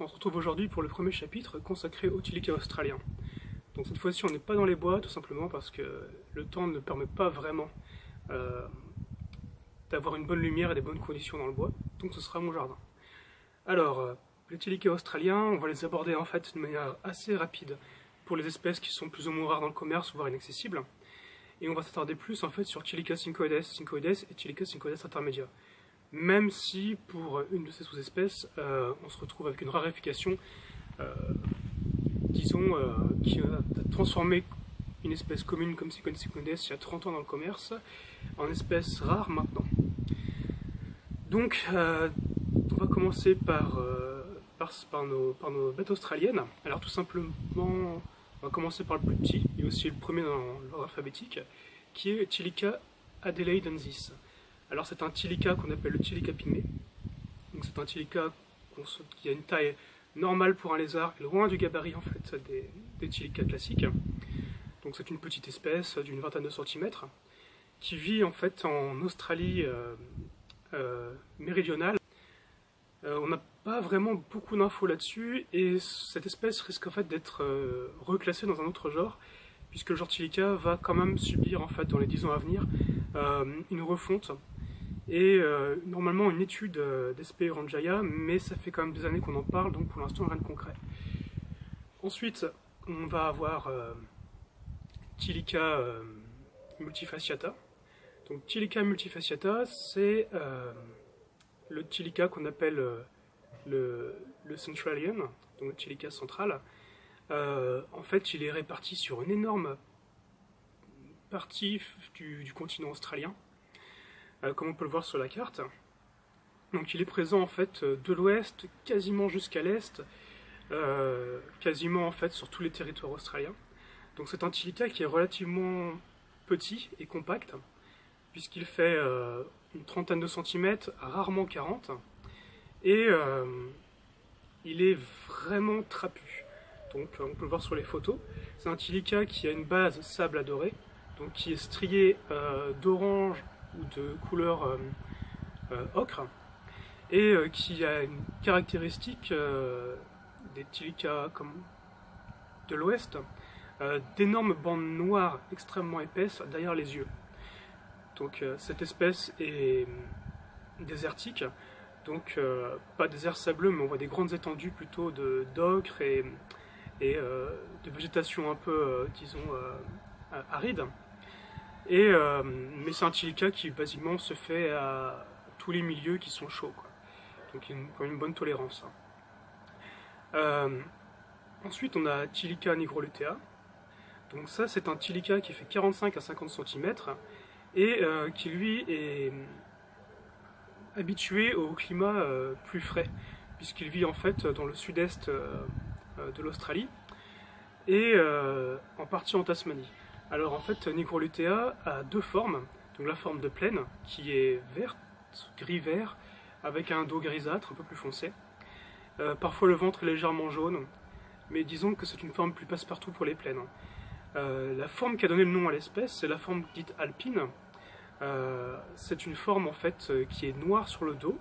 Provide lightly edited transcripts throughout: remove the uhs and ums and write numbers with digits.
On se retrouve aujourd'hui pour le premier chapitre consacré au Tilica australien. Donc cette fois-ci on n'est pas dans les bois tout simplement parce que le temps ne permet pas vraiment d'avoir une bonne lumière et des bonnes conditions dans le bois, donc ce sera mon jardin. Alors, les Tilica australiens, on va les aborder en fait de manière assez rapide pour les espèces qui sont plus ou moins rares dans le commerce, voire inaccessibles. Et on va s'attarder plus en fait sur Tilica syncoides et Tilica syncoides intermedia. Même si pour une de ces sous-espèces, on se retrouve avec une raréfaction, disons, qui a transformé une espèce commune comme Syncoides il y a 30 ans dans le commerce en espèce rare maintenant. Donc, on va commencer par nos bêtes australiennes. Alors tout simplement, on va commencer par le plus petit, et aussi le premier dans l'ordre alphabétique, qui est Tilica adelaidensis. Alors c'est un Tilica qu'on appelle le Tilica pygmée. Donc c'est un Tilica qui a une taille normale pour un lézard et loin du gabarit en fait des Tilica classiques. Donc c'est une petite espèce d'une vingtaine de centimètres qui vit en fait en Australie méridionale. On n'a pas vraiment beaucoup d'infos là-dessus et cette espèce risque en fait d'être reclassée dans un autre genre, puisque le genre Tilica va quand même subir en fait dans les 10 ans à venir une refonte et normalement une étude d'Sp Ranjaya, mais ça fait quand même des années qu'on en parle, donc pour l'instant rien de concret. Ensuite, on va avoir Tilica multifasciata. Donc Tilica multifasciata, c'est le Tilica qu'on appelle le Centralian, donc le Tilica central. En fait, il est réparti sur une énorme partie du continent australien, comme on peut le voir sur la carte. Donc il est présent en fait de l'ouest quasiment jusqu'à l'est, quasiment en fait sur tous les territoires australiens. Donc c'est un Tilica qui est relativement petit et compact, puisqu'il fait une trentaine de centimètres, rarement 40, et il est vraiment trapu. Donc on peut le voir sur les photos. C'est un Tilica qui a une base sable à doré, donc qui est strié d'orange ou de couleur ocre, et qui a une caractéristique des Tilica comme de l'ouest, d'énormes bandes noires extrêmement épaisses derrière les yeux. Donc cette espèce est désertique, donc pas désert sableux, mais on voit des grandes étendues plutôt d'ocre et de végétation un peu, disons, aride. Mais c'est un Tilica qui basiquement se fait à tous les milieux qui sont chauds, quoi. Donc il a une bonne tolérance. Ensuite on a Tilica nigrolutea. Donc ça c'est un Tilica qui fait 45 à 50 cm et qui lui est habitué au climat plus frais, puisqu'il vit en fait dans le sud-est de l'Australie et en partie en Tasmanie. Alors en fait, Nigrolutea a deux formes. Donc la forme de plaine, qui est verte, gris-vert, avec un dos grisâtre, un peu plus foncé. Parfois le ventre est légèrement jaune, mais disons que c'est une forme plus passe-partout pour les plaines. La forme qui a donné le nom à l'espèce, c'est la forme dite alpine. C'est une forme en fait qui est noire sur le dos,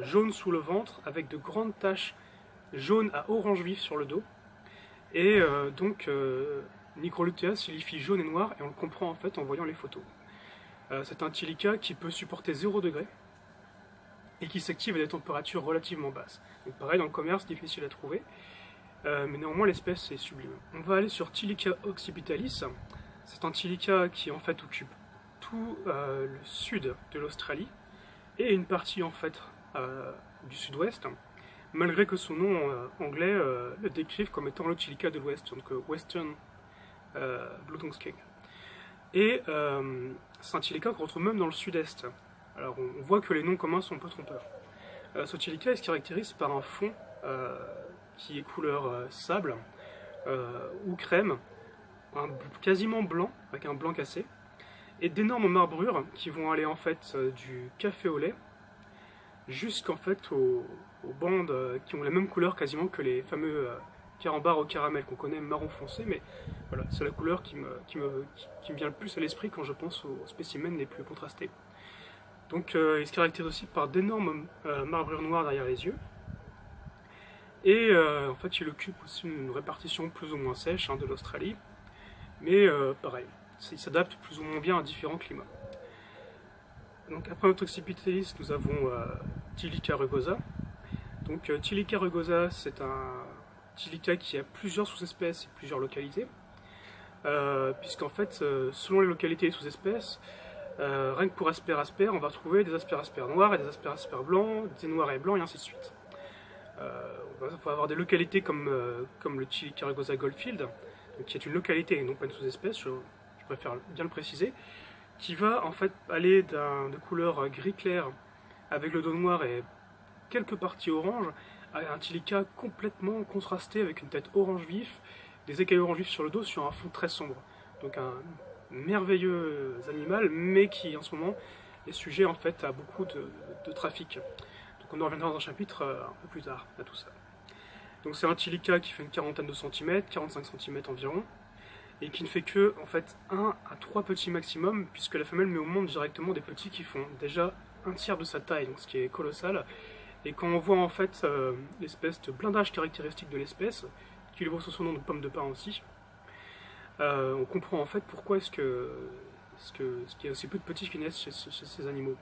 jaune sous le ventre, avec de grandes taches jaunes à orange vif sur le dos. Et donc Nigrolutea signifie jaune et noir, et on le comprend en fait en voyant les photos. C'est un Tilica qui peut supporter 0 degré et qui s'active à des températures relativement basses. Donc pareil, dans le commerce, difficile à trouver, mais néanmoins l'espèce est sublime. On va aller sur Tilica occipitalis. C'est un Tilica qui en fait occupe tout le sud de l'Australie et une partie en fait du sud-ouest, malgré que son nom anglais le décrive comme étant le Tilica de l'ouest, donc Western Bluetongue Skeg. Et c'est un Tilica qu'on retrouve même dans le sud-est. Alors on voit que les noms communs sont un peu trompeurs. Ce Tilica il se caractérise par un fond qui est couleur sable ou crème, quasiment blanc, avec un blanc cassé, et d'énormes marbrures qui vont aller en fait du café au lait jusqu'en fait aux bandes qui ont la même couleur quasiment que les fameux carambars au caramel qu'on connaît marron foncé, mais voilà, c'est la couleur qui me vient le plus à l'esprit quand je pense aux spécimens les plus contrastés. Donc il se caractérise aussi par d'énormes marbrures noires derrière les yeux, Et en fait, il occupe aussi une répartition plus ou moins sèche de l'Australie, mais pareil, il s'adapte plus ou moins bien à différents climats. Donc après notre occipitalis, nous avons Tilica rugosa. Donc Tilica rugosa, c'est un Tilica qui a plusieurs sous-espèces et plusieurs localités, puisqu'en fait, selon les localités et les sous-espèces, rien que pour asper, on va trouver des asper noirs et des asper blancs, des noirs et blancs, et ainsi de suite. On va avoir des localités comme le Tilica rugosa Goldfield, donc qui est une localité et non pas une sous-espèce, je préfère bien le préciser, qui va en fait aller de couleur gris clair avec le dos noir et quelques parties orange, à un Tilica complètement contrasté avec une tête orange vif, des écailles orange vif sur le dos sur un fond très sombre. Donc un merveilleux animal, mais qui en ce moment est sujet en fait à beaucoup de trafic. Donc on en reviendra dans un chapitre un peu plus tard à tout ça. Donc c'est un Tilica qui fait une quarantaine de centimètres, 45 cm environ, et qui ne fait que en fait 1 à 3 petits maximum, puisque la femelle met au monde directement des petits qui font déjà un tiers de sa taille, donc ce qui est colossal. Et quand on voit en fait l'espèce de blindage caractéristique de l'espèce, qui lui vaut son nom de pomme de pin aussi, on comprend en fait pourquoi est-ce qu'il y a aussi peu de petits qui naissent chez ces animaux.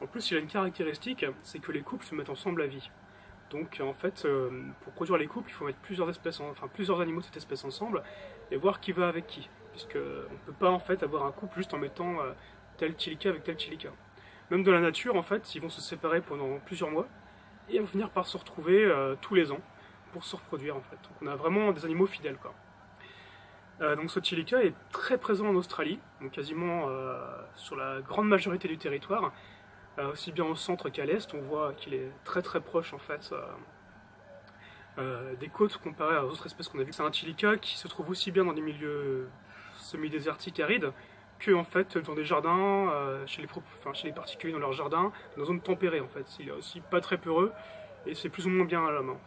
En plus, il a une caractéristique, c'est que les couples se mettent ensemble à vie. Donc en fait, pour produire les couples, il faut mettre plusieurs animaux de cette espèce ensemble et voir qui va avec qui. Puisque on ne peut pas en fait avoir un couple juste en mettant tel Tilica avec tel Tilica. Même dans la nature, en fait, ils vont se séparer pendant plusieurs mois et vont finir par se retrouver tous les ans pour se reproduire en fait. Donc on a vraiment des animaux fidèles quoi. Donc ce Tilica est très présent en Australie, donc quasiment sur la grande majorité du territoire. Aussi bien au centre qu'à l'est, on voit qu'il est très très proche en fait des côtes comparé à autres espèces qu'on a vues. C'est un Tilica qui se trouve aussi bien dans des milieux semi-désertiques arides que en fait dans des jardins, chez les particuliers dans leurs jardins, dans des zones tempérées en fait. Il est aussi pas très peureux et c'est plus ou moins bien à la main.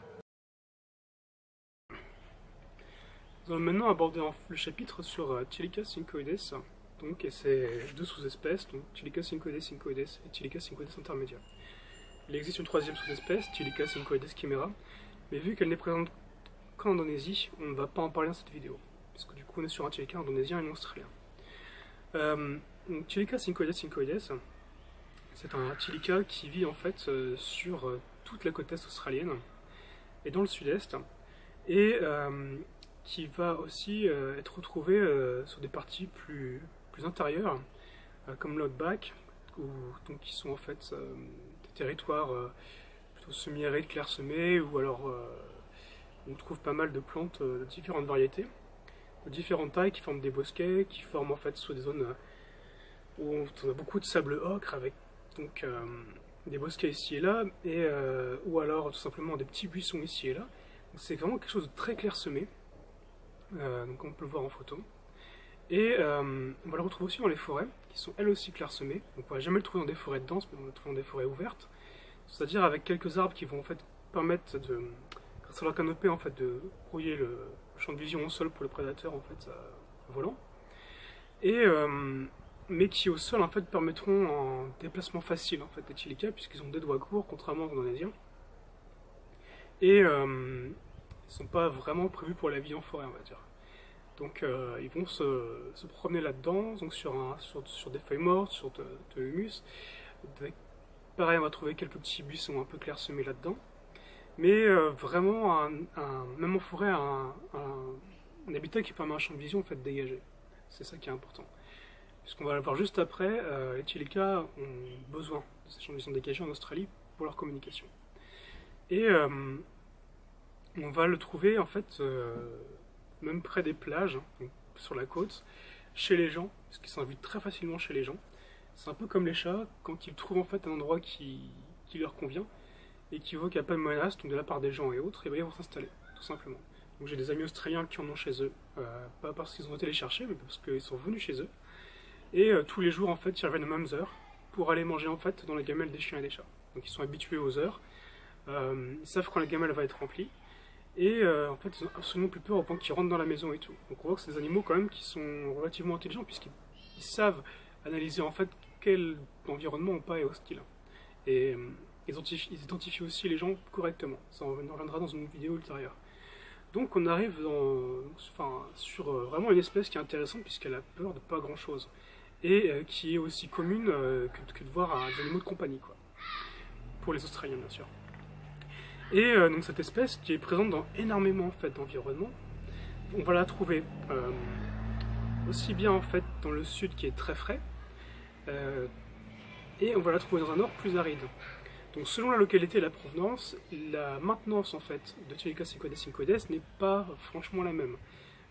Nous allons maintenant aborder le chapitre sur Tilica syncoides. Donc, et c'est deux sous-espèces, donc Tilica syncoides syncoides et Tilica syncoides intermedia. Il existe une troisième sous-espèce, Tilica syncoides chimera, mais vu qu'elle n'est présente qu'en Indonésie, on ne va pas en parler dans cette vidéo, puisque du coup on est sur un Tilica indonésien et un australien. Tilica syncoides syncoides, c'est un Tilica qui vit en fait sur toute la côte est australienne et dans le sud-est, et qui va aussi être retrouvé sur des parties plus intérieures, comme l'outback, qui sont en fait des territoires plutôt semi-arides, clairsemés, ou alors on trouve pas mal de plantes de différentes variétés, de différentes tailles, qui forment des bosquets, qui forment en fait sur des zones où on a beaucoup de sable ocre, avec donc des bosquets ici et là, ou alors tout simplement des petits buissons ici et là. C'est vraiment quelque chose de très clairsemé. Donc on peut le voir en photo. Et on va le retrouver aussi dans les forêts, qui sont elles aussi clairsemées. Donc on ne va jamais le trouver dans des forêts denses, mais on va le trouver dans des forêts ouvertes. C'est-à-dire avec quelques arbres qui vont en fait permettre grâce à leur canopée, en fait, de brouiller le champ de vision au sol pour le prédateur en fait volant. Et mais qui au sol en fait permettront un déplacement facile en fait des Tilica, puisqu'ils ont des doigts courts, contrairement aux Indonésiens. Et ils ne sont pas vraiment prévus pour la vie en forêt, on va dire. Donc ils vont se promener là-dedans, donc sur des feuilles mortes, sur de l'humus. Pareil, on va trouver quelques petits buissons un peu clairsemés là-dedans. Mais vraiment, même en forêt, un habitat qui permet un champ de vision en fait, dégagé. C'est ça qui est important. Puisqu'on va le voir juste après, les Tilica ont besoin de ces champs de vision dégagés en Australie pour leur communication. Et on va le trouver en fait même près des plages, donc sur la côte, chez les gens, parce qu'ils s'invitent très facilement chez les gens. C'est un peu comme les chats, quand ils trouvent en fait un endroit qui leur convient, et qui voient qu'il n'y a pas de menace, donc de la part des gens et autres, et bien ils vont s'installer, tout simplement. Donc j'ai des amis australiens qui en ont chez eux, pas parce qu'ils ont été les chercher, mais parce qu'ils sont venus chez eux. Et tous les jours en fait ils reviennent aux mêmes heures, pour aller manger en fait dans les gamelles des chiens et des chats. Donc ils sont habitués aux heures, ils savent quand la gamelle va être remplie, et en fait ils ont absolument plus peur au point qu'ils rentrent dans la maison et tout. Donc on voit que c'est des animaux quand même qui sont relativement intelligents, puisqu'ils savent analyser en fait quel environnement ou pas est hostile. Et ils identifient aussi les gens correctement. Ça, on reviendra dans une vidéo ultérieure. Donc on arrive sur vraiment une espèce qui est intéressante puisqu'elle a peur de pas grand chose. Et qui est aussi commune que de voir des animaux de compagnie, quoi. Pour les Australiens, bien sûr. Et donc cette espèce qui est présente dans énormément en fait, d'environnements, on va la trouver aussi bien en fait dans le sud qui est très frais, et on va la trouver dans un nord plus aride. Donc selon la localité et la provenance, la maintenance en fait de Tilica cinquoides n'est pas franchement la même.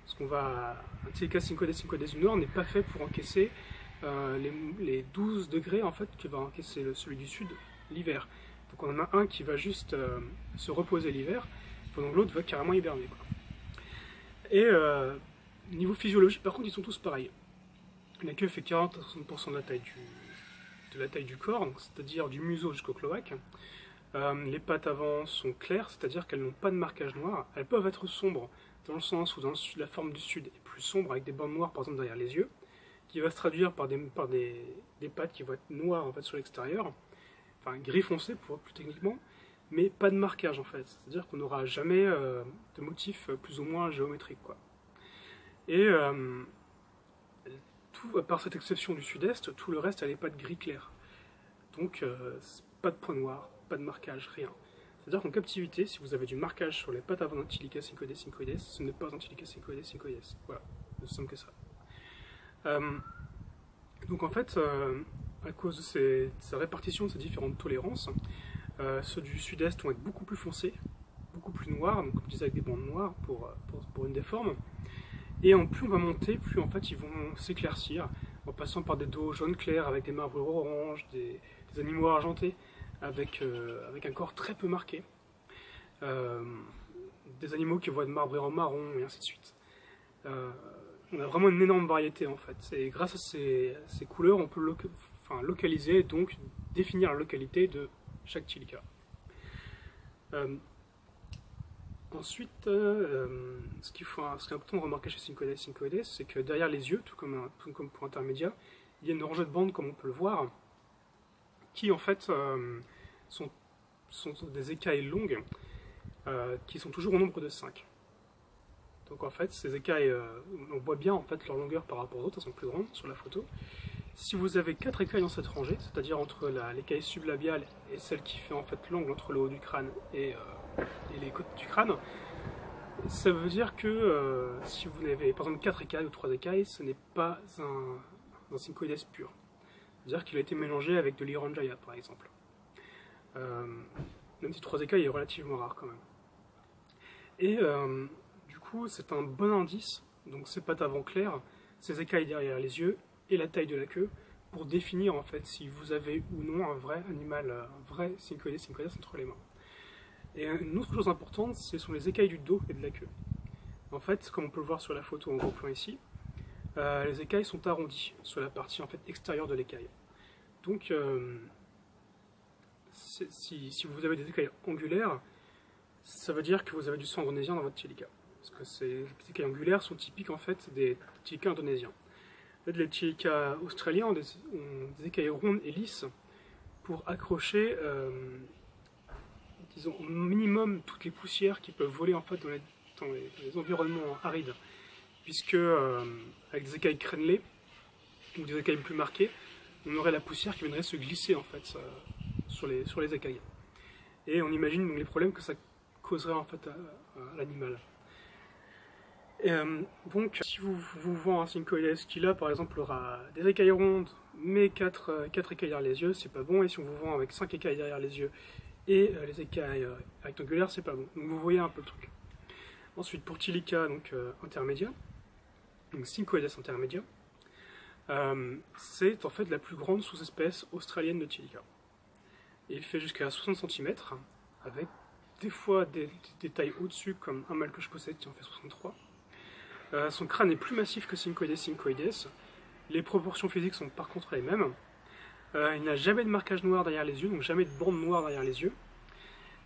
Parce qu'on va, un Tilica cinquoides du nord n'est pas fait pour encaisser les 12 degrés en fait que va encaisser celui du sud l'hiver. Donc on en a un qui va juste se reposer l'hiver, pendant que l'autre va carrément hiberner, quoi. Et niveau physiologie, par contre, ils sont tous pareils. La queue fait 40 à 60% de la taille du corps, c'est-à-dire du museau jusqu'au cloaque. Les pattes avant sont claires, c'est-à-dire qu'elles n'ont pas de marquage noir. Elles peuvent être sombres, dans le sens où la forme du sud est plus sombre, avec des bandes noires par exemple derrière les yeux, qui va se traduire par des pattes qui vont être noires en fait, sur l'extérieur, enfin gris foncé plus techniquement, mais pas de marquage en fait, c'est-à-dire qu'on n'aura jamais de motif plus ou moins géométrique, quoi. Et à part cette exception du sud-est, tout le reste a les pattes gris clair. Donc pas de point noir, pas de marquage, rien. C'est-à-dire qu'en captivité, si vous avez du marquage sur les pattes avant d'un Tilica cinquoides, ce n'est pas un Tilica cinquoides. Voilà, aussi simple que ça. Donc en fait, à cause de sa répartition de ces différentes tolérances, ceux du sud-est vont être beaucoup plus foncés, beaucoup plus noirs, donc comme je disais avec des bandes noires pour une des formes. Et plus on va monter, plus en fait ils vont s'éclaircir, en passant par des dos jaunes clairs avec des marbrures oranges, des animaux argentés avec un corps très peu marqué, des animaux qui vont être marbrés en marron et ainsi de suite. On a vraiment une énorme variété en fait. Et grâce à ces couleurs, on peut localiser, donc définir la localité de chaque Tilica. Ensuite, ce qui est important de remarquer chez cinquoides, c'est que derrière les yeux, tout comme pour intermédiaire, il y a une rangée de bandes, comme on peut le voir, qui en fait sont des écailles longues, qui sont toujours au nombre de 5. Donc en fait, ces écailles, on voit bien en fait leur longueur par rapport aux autres, elles sont plus grandes sur la photo. Si vous avez 4 écailles dans cette rangée, c'est-à-dire entre l'écaille sublabiale et celle qui fait en fait l'angle entre le haut du crâne et les côtes du crâne, ça veut dire que si vous avez par exemple 4 écailles ou 3 écailles, ce n'est pas un cinquoides pur. C'est-à-dire qu'il a été mélangé avec de l'Iranjaya par exemple. Même si 3 écailles est relativement rare quand même. Et du coup, c'est un bon indice, donc ces pattes avant claires, ces écailles derrière les yeux et la taille de la queue, pour définir en fait si vous avez ou non un vrai animal, un vrai cinquoides entre les mains. Et une autre chose importante, ce sont les écailles du dos et de la queue. En fait, comme on peut le voir sur la photo en gros plan ici, les écailles sont arrondies sur la partie en fait extérieure de l'écaille. Donc, si vous avez des écailles angulaires, ça veut dire que vous avez du sang indonésien dans votre Tilica. Parce que ces écailles angulaires sont typiques en fait des Tilica indonésiens. En fait, les Tilica australiens ont des écailles rondes et lisses pour accrocher disons, au minimum toutes les poussières qui peuvent voler en fait dans les environnements arides. Puisque avec des écailles crénelées ou des écailles plus marquées, on aurait la poussière qui viendrait se glisser en fait sur les écailles. Et on imagine donc les problèmes que ça causerait en fait à l'animal. Donc si vous vend un cinquoides qui là par exemple aura des écailles rondes mais 4 écailles derrière les yeux, c'est pas bon. Et si on vous vend avec 5 écailles derrière les yeux et les écailles rectangulaires, c'est pas bon. Donc vous voyez un peu le truc. Ensuite pour Tilica donc intermédia, donc cinquoides intermédia, c'est en fait la plus grande sous-espèce australienne de Tilica. Et il fait jusqu'à 60 cm avec des fois des tailles au-dessus comme un mâle que je possède qui en fait 63. Son crâne est plus massif que cinquoides. Les proportions physiques sont par contre les mêmes. Il n'a jamais de marquage noir derrière les yeux, donc jamais de bande noire derrière les yeux.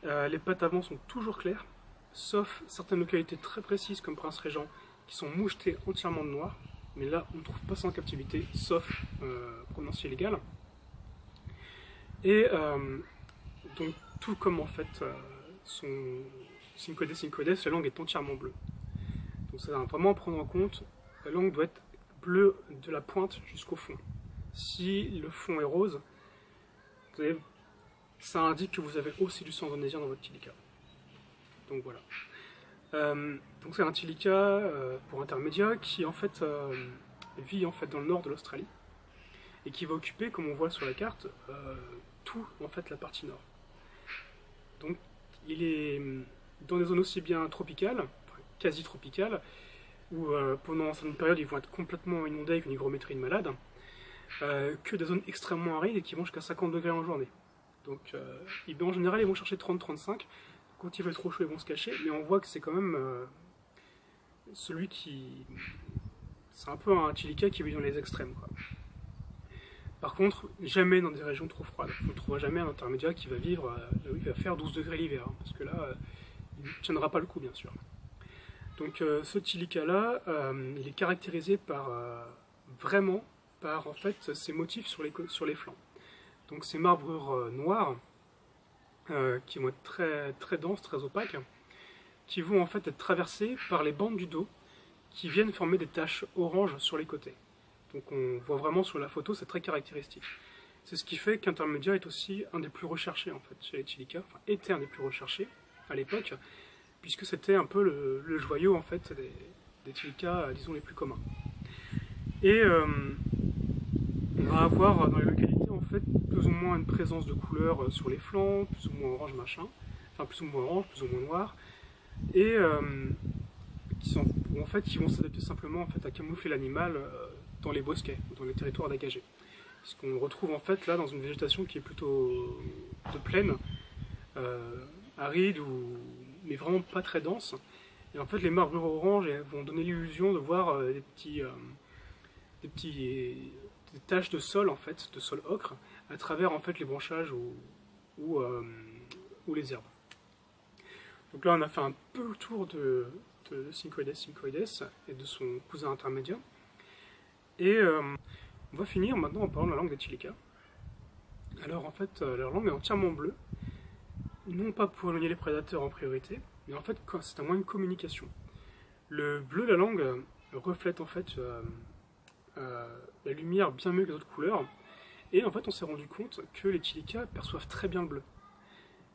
Les pattes avant sont toujours claires, sauf certaines localités très précises comme Prince Régent qui sont mouchetées entièrement de noir. Mais là, on ne trouve pas ça en captivité, sauf provenance illégale. Et donc tout comme en fait son Syncoides Syncoides, la langue est entièrement bleue. Donc ça va vraiment prendre en compte, la langue doit être bleue de la pointe jusqu'au fond. Si le fond est rose, ça indique que vous avez aussi du sang indonésien dans votre Tilica. Donc voilà. Donc c'est un Tilica pour intermédia qui en fait vit en fait dans le nord de l'Australie et qui va occuper, comme on voit sur la carte, tout en fait la partie nord. Donc il est dans des zones aussi bien tropicales, enfin, quasi tropicales, où pendant une période ils vont être complètement inondés avec une hygrométrie de malade, que des zones extrêmement arides et qui vont jusqu'à 50 degrés en journée. Donc en général ils vont chercher 30-35, quand il fait trop chaud ils vont se cacher, mais on voit que c'est quand même celui qui... C'est un peu un Tilica qui vit dans les extrêmes, quoi. Par contre, jamais dans des régions trop froides. On ne trouvera jamais un intermédiaire qui va vivre là où il va faire 12 degrés l'hiver, hein, parce que là, il ne tiendra pas le coup, bien sûr. Donc ce Tilica-là, il est caractérisé par vraiment par en fait ces motifs sur les flancs. Donc ces marbrures noires, qui vont être très, très denses, très opaques, qui vont en fait être traversées par les bandes du dos, qui viennent former des taches oranges sur les côtés. Donc on voit vraiment sur la photo, c'est très caractéristique. C'est ce qui fait qu'Intermedia est aussi un des plus recherchés en fait chez les Tilica, enfin était un des plus recherchés à l'époque, puisque c'était un peu le joyau en fait des Tilica, disons les plus communs. Et on va avoir dans les localités en fait plus ou moins une présence de couleurs sur les flancs, plus ou moins orange machin, enfin plus ou moins orange, plus ou moins noir, et qui vont s'adapter simplement en fait à camoufler l'animal dans les bosquets, dans les territoires dégagés. Puisqu'on retrouve en fait là dans une végétation qui est plutôt de plaine, aride, mais vraiment pas très dense. Et en fait les marbrures oranges vont donner l'illusion de voir des taches de sol en fait, de sol ocre, à travers en fait les branchages ou les herbes. Donc là on a fait un peu le tour de Syncoides Syncoides et de son cousin intermédiaire. Et on va finir maintenant en parlant de la langue des Tilica. Alors en fait, leur langue est entièrement bleue, non pas pour éloigner les prédateurs en priorité, mais en fait c'est un moyen de communication. Le bleu de la langue reflète en fait la lumière bien mieux que les autres couleurs, et en fait on s'est rendu compte que les Tilica perçoivent très bien le bleu.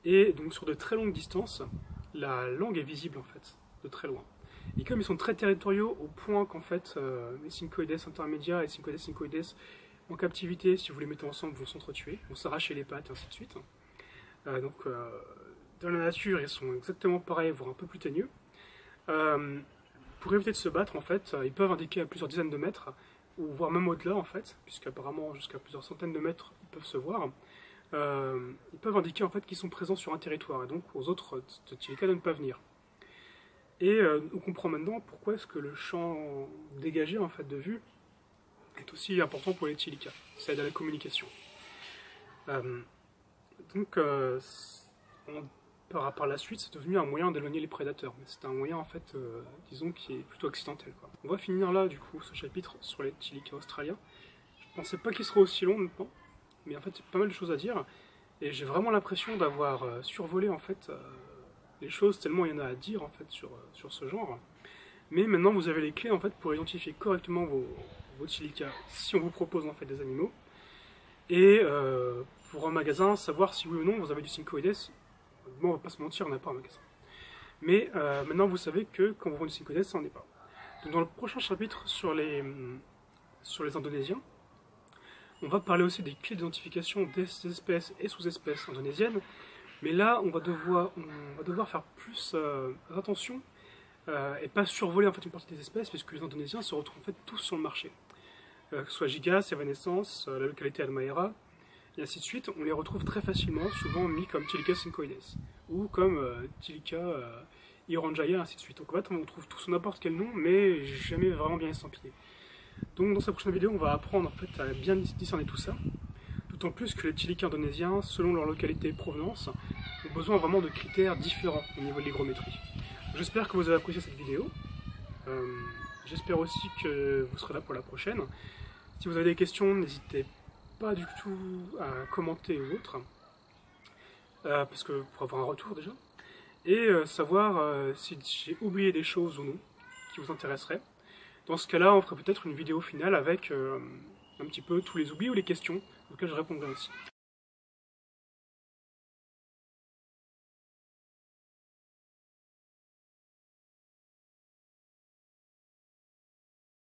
Et donc sur de très longues distances, la langue est visible en fait, de très loin. Et comme ils sont très territoriaux au point qu'en fait les Syncoides intermédiaires et Syncoides Syncoides en captivité, si vous les mettez ensemble, vont s'entretuer, vont s'arracher les pattes et ainsi de suite. Dans la nature, ils sont exactement pareils, voire un peu plus teigneux. Pour éviter de se battre, en fait, ils peuvent indiquer à plusieurs dizaines de mètres, ou voire même au-delà, en fait, puisqu'apparemment jusqu'à plusieurs centaines de mètres, ils peuvent se voir. Ils peuvent indiquer en fait qu'ils sont présents sur un territoire, et donc aux autres Tilica de ne pas venir. Et on comprend maintenant pourquoi est-ce que le champ dégagé en fait de vue est aussi important pour les Tilica. Ça aide à la communication. Par la suite, c'est devenu un moyen d'éloigner les prédateurs, mais c'est un moyen en fait, disons, qui est plutôt accidentel, quoi. On va finir là du coup ce chapitre sur les Tilica australiens. Je pensais pas qu'il serait aussi long maintenant, mais en fait il y a pas mal de choses à dire, et j'ai vraiment l'impression d'avoir survolé en fait les choses tellement il y en a à dire en fait sur ce genre. Mais maintenant vous avez les clés en fait pour identifier correctement vos Tilica si on vous propose en fait des animaux, et pour un magasin savoir si oui ou non vous avez du Syncoides. Bon, on va pas se mentir, on n'a pas un magasin. Mais maintenant vous savez que quand vous vendez du Syncoides, ça n'en est pas. Donc dans le prochain chapitre sur les Indonésiens, on va parler aussi des clés d'identification des espèces et sous-espèces indonésiennes. Mais là, on va devoir faire plus attention et pas survoler en fait une partie des espèces, puisque les Indonésiens se retrouvent en fait tous sur le marché. Que ce soit Gigas, Evanescence, la localité Halmahera, et ainsi de suite, on les retrouve très facilement, souvent mis comme Tilica Syncoides, ou comme Tilica Iranjaya, ainsi de suite. Donc en fait, on trouve tous n'importe quel nom, mais jamais vraiment bien estampillé. Donc dans cette prochaine vidéo, on va apprendre en fait à bien discerner tout ça, d'autant plus que les Tilica indonésiens, selon leur localité et provenance, ont besoin vraiment de critères différents au niveau de l'hygrométrie. J'espère que vous avez apprécié cette vidéo, j'espère aussi que vous serez là pour la prochaine. Si vous avez des questions, n'hésitez pas du tout à commenter ou autre. parce que pour avoir un retour déjà, et savoir si j'ai oublié des choses ou non qui vous intéresseraient. Dans ce cas-là, on ferait peut-être une vidéo finale avec un petit peu tous les oublis ou les questions auxquelles je répondrai aussi.